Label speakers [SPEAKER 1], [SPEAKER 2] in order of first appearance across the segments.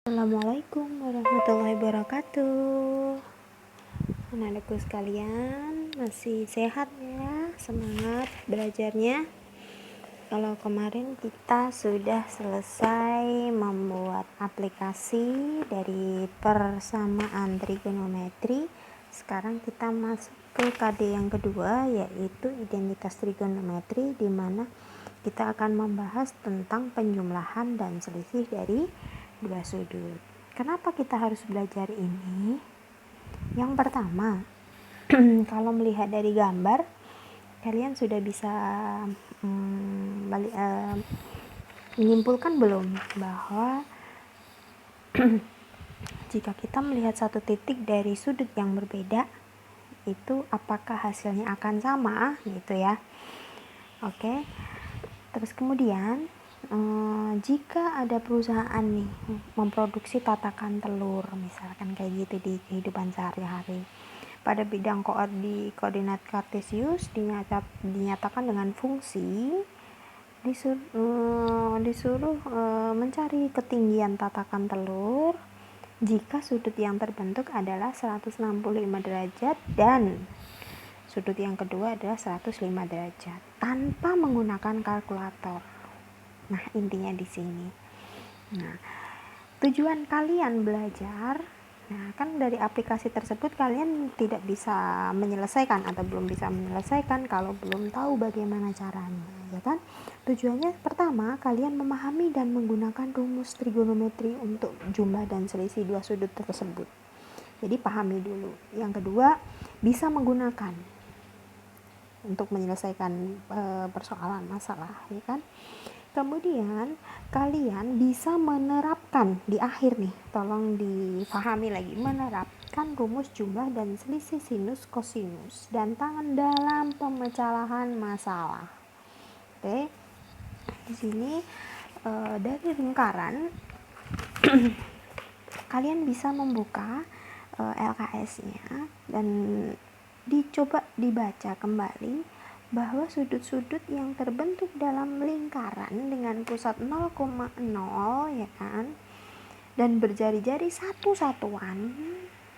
[SPEAKER 1] Assalamualaikum warahmatullahi wabarakatuh. Anak-anakku sekalian, masih sehat ya? Semangat belajarnya. Kalau kemarin kita sudah selesai membuat aplikasi dari persamaan trigonometri, sekarang kita masuk ke KD yang kedua, yaitu identitas trigonometri, di mana kita akan membahas tentang penjumlahan dan selisih dari dua sudut. Kenapa kita harus belajar ini? Yang pertama, kalau melihat dari gambar, kalian sudah bisa menyimpulkan belum bahwa jika kita melihat satu titik dari sudut yang berbeda, itu apakah hasilnya akan sama gitu ya? Oke. Terus kemudian jika ada perusahaan nih memproduksi tatakan telur, misalkan kayak gitu di kehidupan sehari-hari, pada bidang koordinat kartesius dinyatakan dengan fungsi disuruh mencari ketinggian tatakan telur jika sudut yang terbentuk adalah 165 derajat dan sudut yang kedua adalah 105 derajat tanpa menggunakan kalkulator. Nah, intinya di sini. Nah, tujuan kalian belajar, kan dari aplikasi tersebut kalian tidak bisa menyelesaikan atau belum bisa menyelesaikan kalau belum tahu bagaimana caranya, ya kan? Tujuannya pertama, kalian memahami dan menggunakan rumus trigonometri untuk jumlah dan selisih dua sudut tersebut. Jadi pahami dulu. Yang kedua, bisa menggunakan untuk menyelesaikan persoalan masalah, ya kan? Kemudian kalian bisa menerapkan di akhir nih, tolong difahami lagi, menerapkan rumus jumlah dan selisih sinus kosinus dan tangan dalam pemecahan masalah. Oke, di sini dari lingkaran kalian bisa membuka LKS-nya dan dicoba dibaca kembali bahwa sudut-sudut yang terbentuk dalam lingkaran dengan pusat 0,0 ya kan, dan berjari-jari satu satuan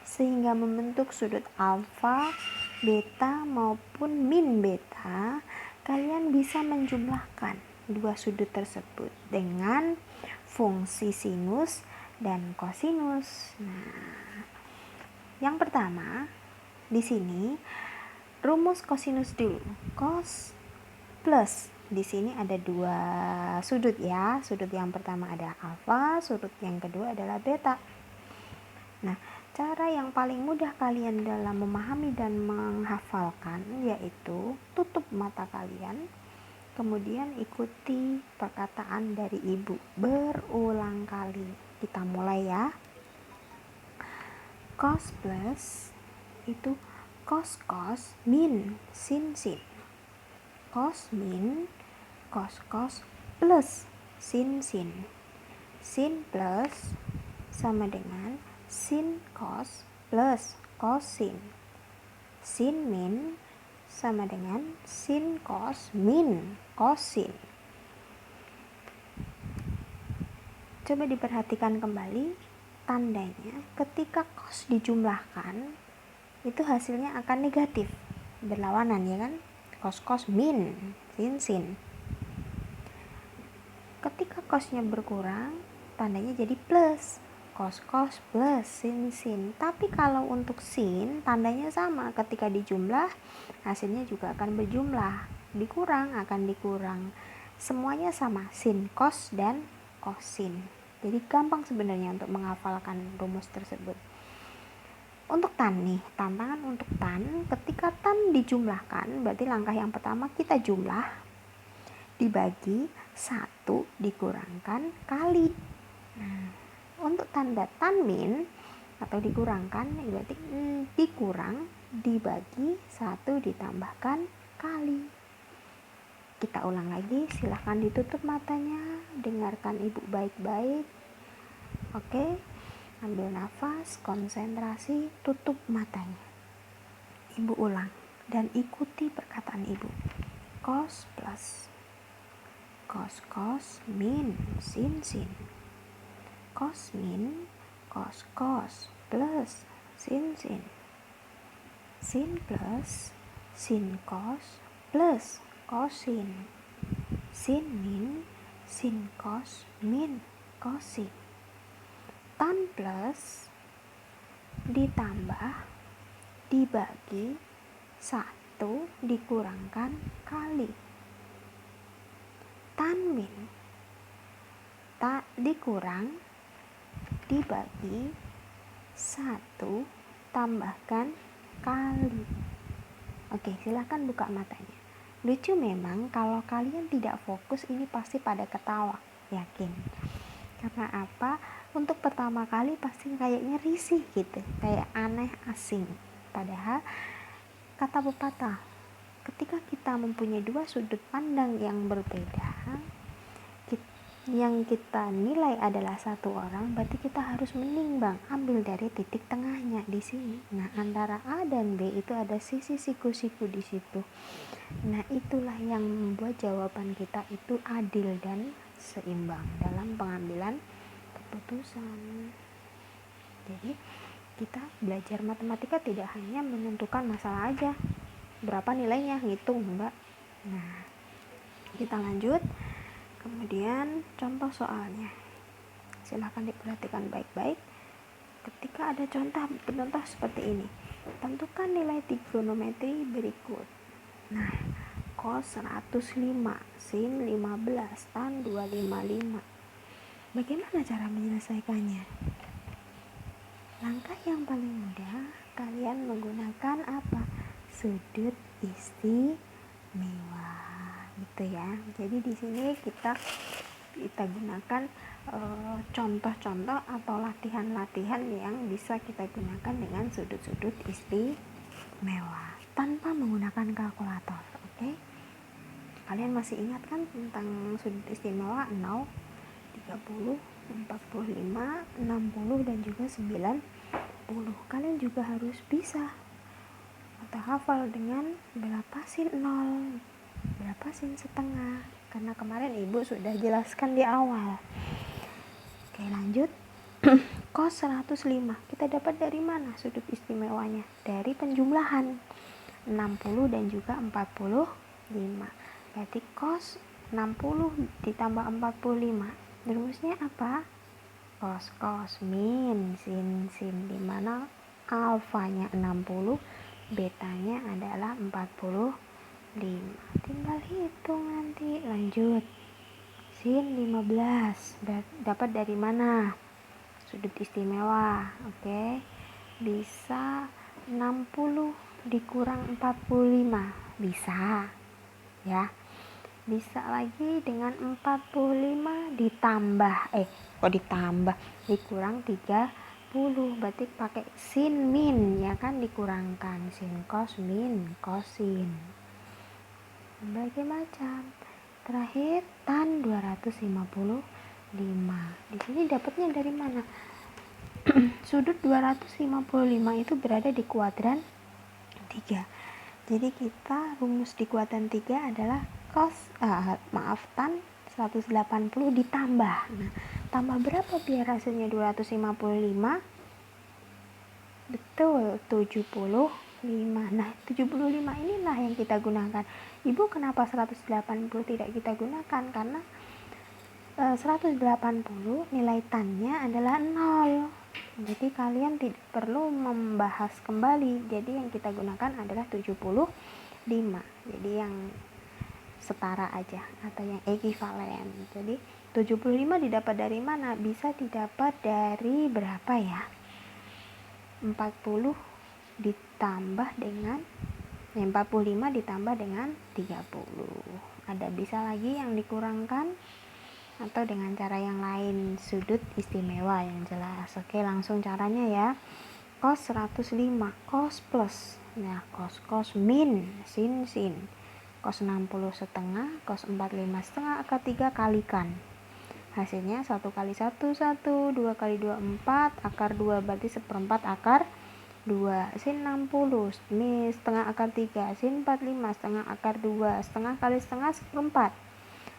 [SPEAKER 1] sehingga membentuk sudut alfa, beta maupun min beta, kalian bisa menjumlahkan dua sudut tersebut dengan fungsi sinus dan kosinus. Nah, yang pertama di sini rumus kosinus dulu. Cos plus, di sini ada dua sudut ya. Sudut yang pertama adalah alfa, sudut yang kedua adalah beta. Nah, cara yang paling mudah kalian dalam memahami dan menghafalkan yaitu tutup mata kalian, kemudian ikuti perkataan dari ibu berulang kali. Kita mulai ya. Cos plus itu cos min sin. Cos min cos plus sin. Sin plus sama dengan sin cos plus cosin. Sin min sama dengan sin cos min cosin. Coba diperhatikan kembali tandanya ketika cos dijumlahkan itu hasilnya akan negatif, berlawanan ya kan, cos min sin. Ketika cosnya berkurang tandanya jadi plus, cos plus sin. Tapi kalau untuk sin tandanya sama, ketika dijumlah hasilnya juga akan berjumlah, dikurang akan dikurang, semuanya sama, sin cos dan cosin. Jadi gampang sebenarnya untuk menghafalkan rumus tersebut. Untuk tan nih, tantangan untuk tan, ketika tan dijumlahkan, berarti langkah yang pertama kita jumlah, dibagi 1 dikurangkan kali. Nah, untuk tanda tan min atau dikurangkan, berarti dikurang dibagi 1 ditambahkan kali. Kita ulang lagi, silahkan ditutup matanya, dengarkan ibu baik-baik. Oke, ambil nafas, konsentrasi, tutup matanya. Ibu ulang dan ikuti perkataan ibu. Cos plus cos min sin. Cos min, cos cos, plus sin sin. Sin plus sin cos, plus cosin. Sin min, sin cos, min cosin. Tan plus ditambah dibagi 1 dikurangkan kali. Tan min tak dikurang dibagi 1 tambahkan kali. Oke, silahkan buka matanya. Lucu memang kalau kalian tidak fokus ini pasti pada ketawa, yakin. Karena apa? Untuk pertama kali pasti kayaknya risih gitu, kayak aneh, asing. Padahal kata pepatah, ketika kita mempunyai dua sudut pandang yang berbeda, yang kita nilai adalah satu orang, berarti kita harus menimbang, ambil dari titik tengahnya di sini. Nah, antara A dan B itu ada sisi siku-siku di situ. Nah, itulah yang membuat jawaban kita itu adil dan seimbang dalam pengambilan keputusan. Jadi, kita belajar matematika tidak hanya menentukan masalah aja, berapa nilainya, ngitung, enggak. Nah, kita lanjut. Kemudian contoh soalnya, silahkan diperhatikan baik-baik. Ketika ada contoh seperti ini, tentukan nilai trigonometri berikut. Nah, cos 105, sin 15, tan 255. Bagaimana cara menyelesaikannya? Langkah yang paling mudah, kalian menggunakan apa? Sudut istimewa, gitu ya. Jadi di sini kita gunakan contoh-contoh atau latihan-latihan yang bisa kita gunakan dengan sudut-sudut istimewa tanpa menggunakan kalkulator. Oke? Kalian masih ingat kan tentang sudut istimewa 0, 30, 45, 60 dan juga 90. Kalian juga harus bisa atau hafal dengan berapa sin 0, berapa sin setengah, karena kemarin ibu sudah jelaskan di awal. Oke, lanjut. Cos 105 kita dapat dari mana sudut istimewanya? Dari penjumlahan 60 dan juga 45. Berarti cos 60 ditambah 45, rumusnya apa? Cos min sin sin, dimana alfanya 60, betanya adalah 45. Tinggal hitung nanti. Lanjut. Sin 15 dapat dari mana? Sudut istimewa. Oke. Bisa 60 dikurang 45. Bisa. Ya. Bisa lagi dengan 45 dikurang 30, berarti pakai sin min ya kan, dikurangkan sin cos min cosin. Berbagai macam. Terakhir tan 255. Di sini dapatnya dari mana? Sudut 255 itu berada di kuadran 3. Jadi kita rumus di kuadran 3 adalah tan 180 ditambah. Nah, tambah berapa biar hasilnya 255? Betul, 75. Nah, 75 inilah yang kita gunakan. Ibu kenapa 180 tidak kita gunakan? Karena 180 nilai tannya adalah 0. Jadi kalian tidak perlu membahas kembali. Jadi yang kita gunakan adalah 75. Jadi yang setara aja atau yang ekuivalen. Jadi 75 didapat dari mana? Bisa didapat dari berapa ya? 40 ditambah dengan 45 ditambah dengan 30. Ada bisa lagi yang dikurangkan atau dengan cara yang lain, sudut istimewa yang jelas. Oke, langsung caranya ya. Cos 105, cos plus. Nah, cos min sin sin. Cos 60 setengah, cos 45 setengah akar 3 kalikan. Hasilnya 1 kali 1, 1, 2 kali 2, 4, akar 2 berarti 1/4 akar 2. Sin 60, setengah akar 3, sin 45, setengah akar 2, setengah kali setengah 1/4.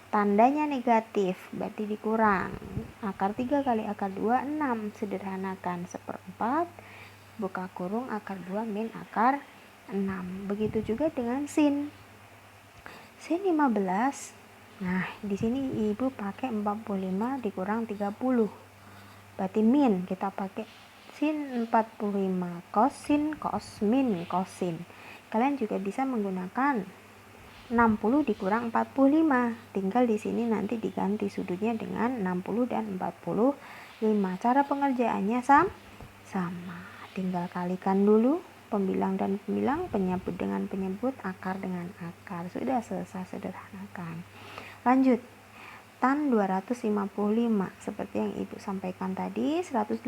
[SPEAKER 1] tandanya negatif, berarti dikurang. Akar 3 kali akar 2, 6. Sederhanakan 1/4, buka kurung akar 2 min akar 6. Begitu juga dengan sin. Sin 15. Nah, di sini Ibu pakai 45 dikurang 30. Berarti min, kita pakai sin 45. Kosin, kos, min, kosin. Kalian juga bisa menggunakan 60 dikurang 45. Tinggal di sini nanti diganti sudutnya dengan 60 dan 45. Cara pengerjaannya sama. Tinggal kalikan dulu pembilang dan pembilang, penyebut dengan penyebut, akar dengan akar. Sudah selesai, sederhanakan. Lanjut. Tan 255 seperti yang Ibu sampaikan tadi. 180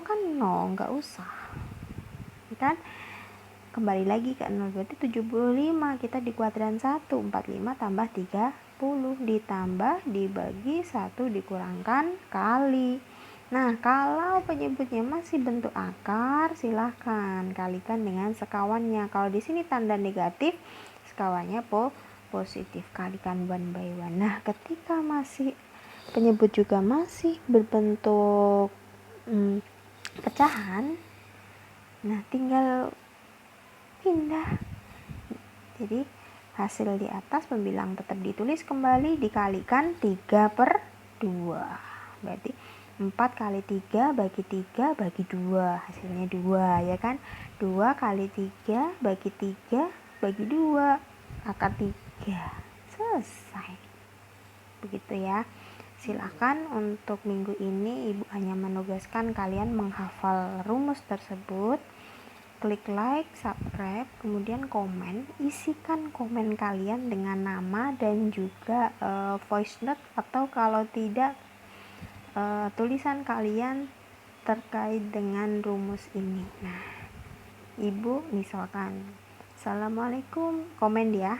[SPEAKER 1] kan no, enggak usah. Kan? Kembali lagi ke 0, berarti 75. Kita di kuadran 1, 45 tambah 30 ditambah dibagi 1 dikurangkan kali. Nah, kalau penyebutnya masih bentuk akar, silahkan kalikan dengan sekawannya. Kalau di sini tanda negatif, sekawannya positif, kalikan 1 by 1. Nah, ketika masih penyebut juga masih berbentuk pecahan, nah tinggal pindah. Jadi hasil di atas pembilang tetap ditulis kembali, dikalikan 3/2. Berarti 4 kali 3 bagi 3 bagi 2, hasilnya 2, ya kan? 2 kali 3 bagi 3 bagi 2, akar 3. Selesai. Begitu ya. Silakan untuk minggu ini Ibu hanya menugaskan kalian menghafal rumus tersebut. Klik like, subscribe, kemudian komen. Isikan komen kalian dengan nama dan juga voice note, atau kalau tidak tulisan kalian terkait dengan rumus ini. Nah, Ibu misalkan Assalamualaikum, komen ya.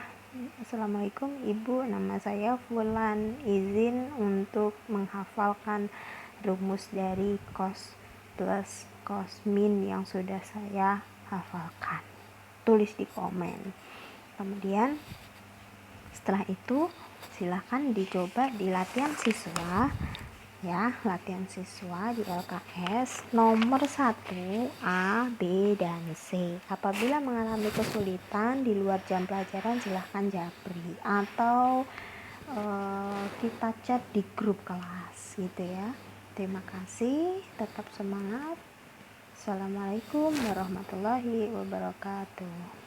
[SPEAKER 1] Assalamualaikum Ibu, nama saya Fulan, izin untuk menghafalkan rumus dari cos plus cos min yang sudah saya hafalkan. Tulis di komen. Kemudian setelah itu silahkan dicoba di latihan siswa ya, latihan siswa di LKS nomor 1 A, B, dan C. Apabila mengalami kesulitan di luar jam pelajaran, silahkan japri atau kita chat di grup kelas gitu ya. Terima kasih, tetap semangat. Assalamualaikum warahmatullahi wabarakatuh.